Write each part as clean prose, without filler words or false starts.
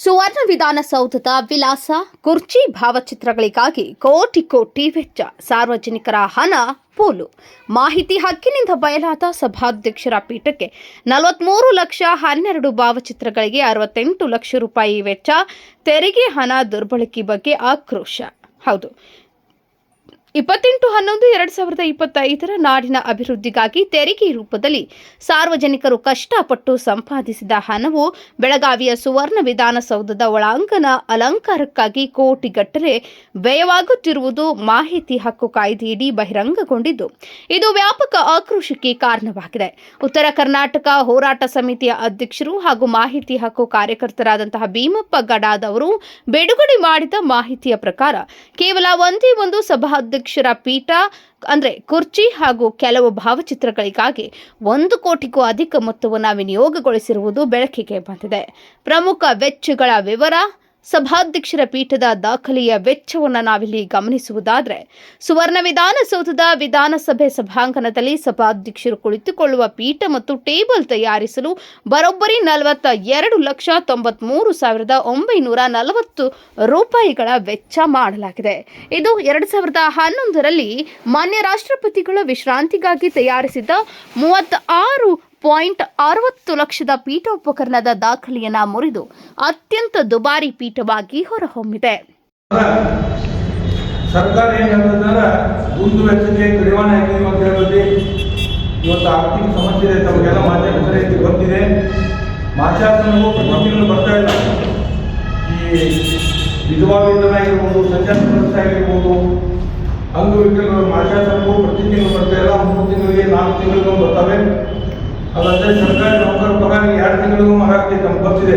ಸುವರ್ಣ ವಿಧಾನಸೌಧದ ವಿಲಾಸ ಕುರ್ಚಿ ಭಾವಚಿತ್ರಗಳಿಗಾಗಿ ಕೋಟಿ ಕೋಟಿ ವೆಚ್ಚ, ಸಾರ್ವಜನಿಕರ ಹಣ ಪೋಲು. ಮಾಹಿತಿ ಹಕ್ಕಿನಿಂದ ಬಯಲಾದ ಸಭಾಧ್ಯಕ್ಷರ ಪೀಠಕ್ಕೆ 43,12 ಭಾವಚಿತ್ರಗಳಿಗೆ 68 ಲಕ್ಷ ರೂಪಾಯಿ ವೆಚ್ಚ, ತೆರಿಗೆ ಹಣ ದುರ್ಬಳಕೆ ಬಗ್ಗೆ ಆಕ್ರೋಶ. ಹೌದು, 28/11/2025 ನಾಡಿನ ಅಭಿವೃದ್ಧಿಗಾಗಿ ತೆರಿಗೆ ರೂಪದಲ್ಲಿ ಸಾರ್ವಜನಿಕರು ಕಷ್ಟಪಟ್ಟು ಸಂಪಾದಿಸಿದ ಹಣವು ಬೆಳಗಾವಿಯ ಸುವರ್ಣ ವಿಧಾನಸೌಧದ ಒಳಾಂಗಣ ಅಲಂಕಾರಕ್ಕಾಗಿ ಕೋಟಿಗಟ್ಟಲೆ ವ್ಯಯವಾಗುತ್ತಿರುವುದು ಮಾಹಿತಿ ಹಕ್ಕು ಕಾಯ್ದೆಯಡಿ ಬಹಿರಂಗಗೊಂಡಿದ್ದು, ಇದು ವ್ಯಾಪಕ ಆಕ್ರೋಶಕ್ಕೆ ಕಾರಣವಾಗಿದೆ. ಉತ್ತರ ಕರ್ನಾಟಕ ಹೋರಾಟ ಸಮಿತಿಯ ಅಧ್ಯಕ್ಷರು ಹಾಗೂ ಮಾಹಿತಿ ಹಕ್ಕು ಕಾರ್ಯಕರ್ತರಾದಂತಹ ಭೀಮಪ್ಪ ಗಡಾದ್ ಅವರು ಬಿಡುಗಡೆ ಮಾಡಿದ ಮಾಹಿತಿಯ ಪ್ರಕಾರ ಕೇವಲ ಒಂದೇ ಒಂದು ಸಭಾಧ್ಯಕ್ಷರ ಪೀಠ ಅಂದ್ರೆ ಕುರ್ಚಿ ಹಾಗೂ ಕೆಲವು ಭಾವಚಿತ್ರಗಳಿಗಾಗಿ 1 ಕೋಟಿಗೂ ಅಧಿಕ ಮೊತ್ತವನ್ನು ವಿನಿಯೋಗಗೊಳಿಸಿರುವುದು ಬೆಳಕಿಗೆ ಬಂದಿದೆ. ಪ್ರಮುಖ ವೆಚ್ಚಗಳ ವಿವರ: ಸಭಾಧ್ಯಕ್ಷರ ಪೀಠದ ದಾಖಲೆಯ ವೆಚ್ಚವನ್ನು ನಾವಿಲ್ಲಿ ಗಮನಿಸುವುದಾದರೆ, ಸುವರ್ಣ ವಿಧಾನಸೌಧದ ವಿಧಾನಸಭೆ ಸಭಾಂಗಣದಲ್ಲಿ ಸಭಾಧ್ಯಕ್ಷರು ಕುಳಿತುಕೊಳ್ಳುವ ಪೀಠ ಮತ್ತು ಟೇಬಲ್ ತಯಾರಿಸಲು ಬರೋಬ್ಬರಿ 42,93,940 ರೂಪಾಯಿಗಳ ವೆಚ್ಚ ಮಾಡಲಾಗಿದೆ. ಇದು 2011ರಲ್ಲಿ ಮಾನ್ಯ ರಾಷ್ಟ್ರಪತಿಗಳ ವಿಶ್ರಾಂತಿಗಾಗಿ ತಯಾರಿಸಿದ್ದ 36.60 ಲಕ್ಷದ ಪೀಠೋಪಕರಣದ ದಾಖಲೆಯನ್ನು ಮುರಿದು ಅತ್ಯಂತ ದುಬಾರಿ ಪೀಠವಾಗಿ ಹೊರಹೊಮ್ಮಿದೆ. ಸರ್ಕಾರ ಏನು ಹೇಳ್ತಂದ್ರೆ ಒಂದು ವೆಚ್ಚಕ್ಕೆ ಕಡಿವಾಣ ಹಾಕಿದೆ ಅಂತ ಹೇಳೋದು. ಇವತ್ತು ಆರ್ಥಿಕ ಸಮಸ್ಯೆ ಇದೆ, ತಮಗೆಲ್ಲ ಮಾಧ್ಯಮದಲ್ಲಿ ಗೊತ್ತಿದೆ. ಮಾಸಾಸನವು ಪ್ರತಿ ತಿಂಗಳು ಬರ್ತಾ ಇಲ್ಲ. ಈ ವಿಧವಾ ವೇತನ ಆಗಿರ್ಬೋದು, ಸಂಚಾರ ಸಮಸ್ಯೆ ಆಗಿರ್ಬೋದು, ಅಂಗವಿಕಲರು ಮಾಸಾಸನವು ಪ್ರತಿ ತಿಂಗಳು ಬರ್ತಾ ಇಲ್ಲ. 3 ತಿಂಗಳಿಗೆ 4 ತಿಂಗಳಿಗೂ ಬರ್ತವೆ. ಅದಲ್ಲದೆ ಸರ್ಕಾರಿ ನೌಕರ ಪಗಾರ 2 ತಿಂಗಳಿಗೂ ಮಾರಾಗ್ತದೆ. ನಮ್ಗೆ ಗೊತ್ತಿದೆ.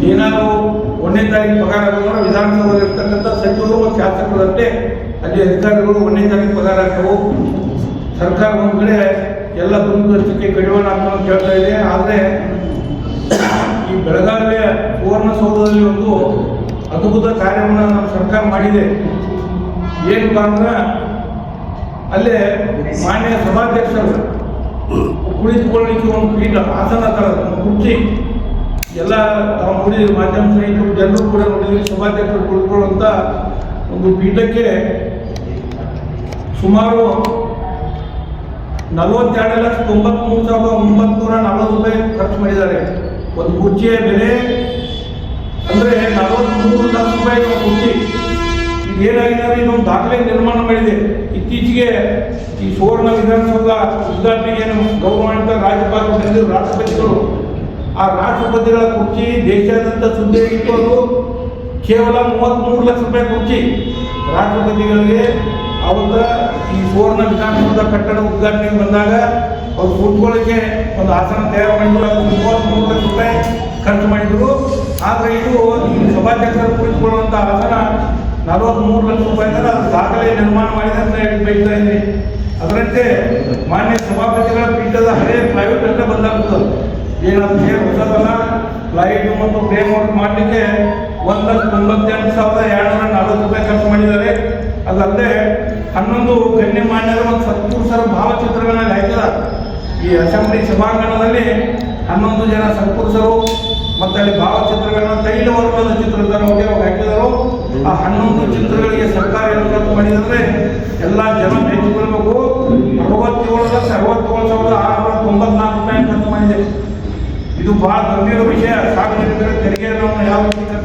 ಏನಾದರೂ 1ನೇ ತಾರೀಕು ಪಗಾರ ಆಗೋದ್ರೆ ವಿಧಾನಸಭೆಯಲ್ಲಿ ಇರ್ತಕ್ಕಂಥ ಸಚಿವರು ಮತ್ತು ಶಾಸಕರಂತೆ ಅಲ್ಲಿ ಅಧಿಕಾರಿಗಳು 1ನೇ ತಾರೀಕು ಪಗಾರ ಆಗ್ತವೆ. ಸರ್ಕಾರ ಒಂದು ಕಡೆ ಎಲ್ಲ ದುಂದು ವೆಚ್ಚಕ್ಕೆ ಕಡಿವಾಣ ಹಾಕೋಣ ಅಂತ ಹೇಳ್ತಾ ಇದೆ. ಆದರೆ ಈ ಬೆಳಗಾವಿಯ ಸುವರ್ಣಸೌಧದಲ್ಲಿ ಒಂದು ಅದ್ಭುತ ಕಾರ್ಯವನ್ನು ನಮ್ಮ ಸರ್ಕಾರ ಮಾಡಿದೆ. ಏನಪ್ಪ ಅಂದ್ರೆ ಅಲ್ಲೇ ಮಾನ್ಯ ಸಭಾಧ್ಯಕ್ಷರು ಕುಳಿತುಕೊಳ್ಳಲಿಕ್ಕೆ ಒಂದು ಪೀಠ, ಆಸನ ಥರದ ಕುರ್ಚಿ ಎಲ್ಲ ನಾವು ನೋಡಿದ್ವಿ. ಮಾಧ್ಯಮ ಸ್ನೇಹಿತರು ಜನರು ಕೂಡ ನೋಡಿದ್ವಿ. ಸಭಾಧ್ಯಕ್ಷರು ಕುಳಿತುಕೊಳ್ಳುವಂಥ ಒಂದು ಪೀಠಕ್ಕೆ ಸುಮಾರು 42,93,940 ರೂಪಾಯಿ ಖರ್ಚು ಮಾಡಿದ್ದಾರೆ. ಒಂದು ಕುರ್ಚಿಯ ಬೆಲೆ ಅಂದರೆ 43 ಲಕ್ಷ ರೂಪಾಯಿ ಕುರ್ಚಿ. ಇದು ಏನಾಗಿದೆ, ಇದೊಂದು ದಾಖಲೆ ನಿರ್ಮಾಣ ಮಾಡಿದೆ. ಇತ್ತೀಚೆಗೆ ಈ ಸುವರ್ಣ ವಿಧಾನಸೌಧ ಉದ್ಘಾಟನೆಗೆ ಗೌರವಾನ್ವಿತ ರಾಜ್ಯಪಾಲರು ರಾಷ್ಟ್ರಪತಿಗಳು, ಆ ರಾಷ್ಟ್ರಪತಿಗಳ ಕುರ್ಚಿ ದೇಶಾದ್ಯಂತ ಸುದ್ದಿಯಾಗಿತ್ತು. ಅದು ಕೇವಲ 33 ಲಕ್ಷ ರೂಪಾಯಿ ಕುರ್ಚಿ. ರಾಷ್ಟ್ರಪತಿಗಳಿಗೆ ಅವತ್ತ ಈ ಸುವರ್ಣ ವಿಧಾನಸೌಧ ಕಟ್ಟಡ ಉದ್ಘಾಟನೆಗೆ ಬಂದಾಗ ಅವ್ರು ಕೂತ್ಕೊಳ್ಳೋಕ್ಕೆ ಒಂದು ಆಸನ ತಯಾರು ಮಾಡಿದ್ರು. ಅದು 33 ಲಕ್ಷ ರೂಪಾಯಿ ಖರ್ಚು ಮಾಡಿದ್ರು. ಆದರೆ ಇದು ಈ ಸಭಾಧ್ಯಕ್ಷರು ಕುಳಿತುಕೊಳ್ಳುವಂಥ ಆಸನ 43 ಲಕ್ಷ ರೂಪಾಯಿ ಅದು ದಾಖಲೆ ನಿರ್ಮಾಣ ಮಾಡಿದೆ ಅಂತ ಹೇಳಿ ಬೈತಾ ಇದ್ದೀನಿ. ಅದರಂತೆ ಮಾನ್ಯ ಸಭಾಪತಿಗಳ ಪೀಠದ ಹಳೆ ಪ್ರೈವೇಟ್ ಅಂತ ಬಂದಾಗ್ತದೆ. ಏನಂತ ಹೇಳಿ ಹೊಸದಲ್ಲ, ಲೈಟ್ ಮತ್ತು ಫ್ರೇಮ್ ವರ್ಕ್ ಮಾಡಲಿಕ್ಕೆ 1,98,240 ರೂಪಾಯಿ ಖರ್ಚು ಮಾಡಿದ್ದಾರೆ. ಅದಲ್ಲದೆ 11 ಗಣ್ಯಮಾನ್ಯರು ಮತ್ತು ಸತ್ಪುರುಷರ ಭಾವಚಿತ್ರಗಳನ್ನ ಹಾಕಿದ್ದಾರೆ. ಈ ಅಸೆಂಬ್ಲಿ ಸಭಾಂಗಣದಲ್ಲಿ 11 ಜನ ಸತ್ಪುರುಷರು ಮತ್ತು ಅಲ್ಲಿ ಭಾವಚಿತ್ರಗಳನ್ನ ತೈಲ ವರ್ಗದ ಚಿತ್ರದ ಹಾಕಿದರು. ಆ 11 ಚಿತ್ರಗಳಿಗೆ ಸರ್ಕಾರ ಏನು ಖರ್ಚು ಮಾಡಿದರೆ ಎಲ್ಲ ಜನ ಮೆಚ್ಚಿಕೊಳ್ಬೇಕು. 67,67,694 ರೂಪಾಯಿ ಖರ್ಚು ಮಾಡಿದೆ. ಇದು ಬಹಳ ಗಂಭೀರ ವಿಷಯ. ಸಾರ್ವಜನಿಕರ ತೆರಿಗೆಯನ್ನು ಯಾವ ರೀತಿ